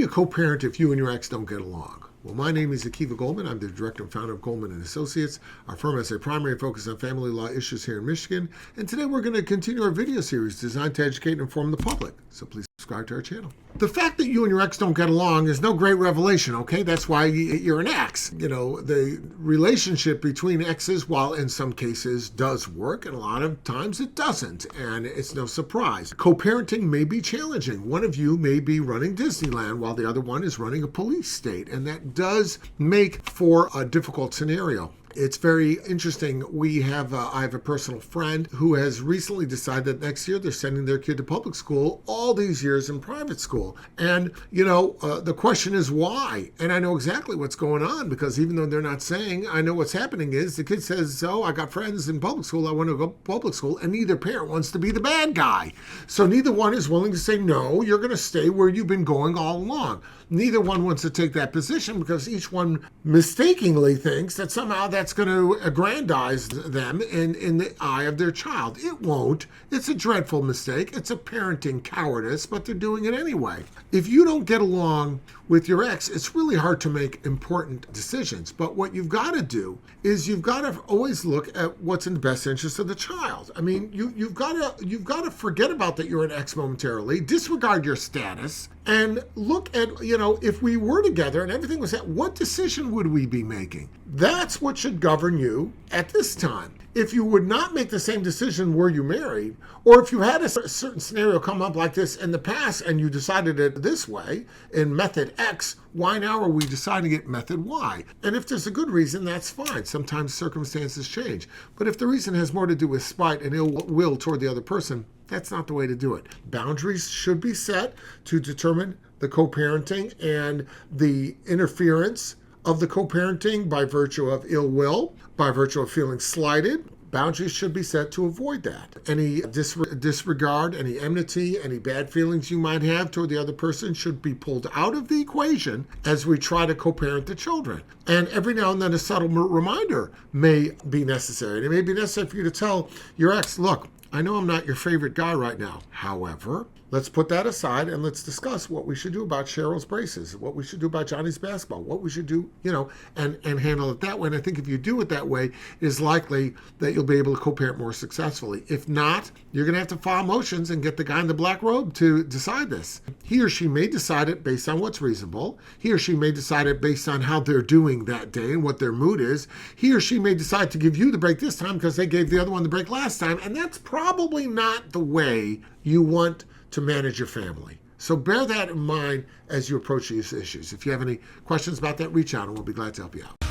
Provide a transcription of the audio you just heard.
you co-parent if you and your ex don't get along? Well, my name is Goldman. I'm the director and founder of Goldman and Associates. Our firm has a primary focus on family law issues here in Michigan. And today we're going to continue our video series designed to educate and inform the public. So please subscribe to our channel. The fact that you and your ex don't get along is no great revelation, okay? That's why you're an ex. You know, the relationship between exes, while in some cases does work, and a lot of times it doesn't, and it's no surprise. Co-parenting may be challenging. One of you may be running Disneyland while the other one is running a police state, and that does make for a difficult scenario. It's very interesting. I have a personal friend who has recently decided that next year they're sending their kid to public school, all these years in private school. And, the question is why? And I know exactly what's going on, because even though they're not saying, I know what's happening is the kid says, I got friends in public school, I want to go to public school, and neither parent wants to be the bad guy. So neither one is willing to say, no, you're going to stay where you've been going all along. Neither one wants to take that position because each one mistakenly thinks that somehow that's going to aggrandize them in the eye of their child. It won't. It's a dreadful mistake. It's a parenting cowardice, but they're doing it anyway. If you don't get along with your ex, it's really hard to make important decisions. But what you've got to do is you've got to always look at what's in the best interest of the child. I mean, you've got to forget about that you're an ex momentarily, disregard your status, and look at, if we were together and everything was set, what decision would we be making? That's what should govern you at this time. If you would not make the same decision were you married, or if you had a certain scenario come up like this in the past and you decided it this way in method X, why now are we deciding it method Y? And if there's a good reason, that's fine. Sometimes circumstances change. But if the reason has more to do with spite and ill will toward the other person, that's not the way to do it. Boundaries should be set to determine the co-parenting and the interference of the co-parenting by virtue of ill will, by virtue of feeling slighted. Boundaries should be set to avoid that. Any disregard, any enmity, any bad feelings you might have toward the other person should be pulled out of the equation as we try to co-parent the children. And every now and then a subtle reminder may be necessary. And it may be necessary for you to tell your ex, look, I know I'm not your favorite guy right now. However, let's put that aside and let's discuss what we should do about Cheryl's braces, what we should do about Johnny's basketball, what we should do, and handle it that way. And I think if you do it that way, it is likely that you'll be able to co-parent more successfully. If not, you're going to have to file motions and get the guy in the black robe to decide this. He or she may decide it based on what's reasonable. He or she may decide it based on how they're doing that day and what their mood is. He or she may decide to give you the break this time because they gave the other one the break last time. And that's probably not the way you want to manage your family. So bear that in mind as you approach these issues. If you have any questions about that, reach out and we'll be glad to help you out.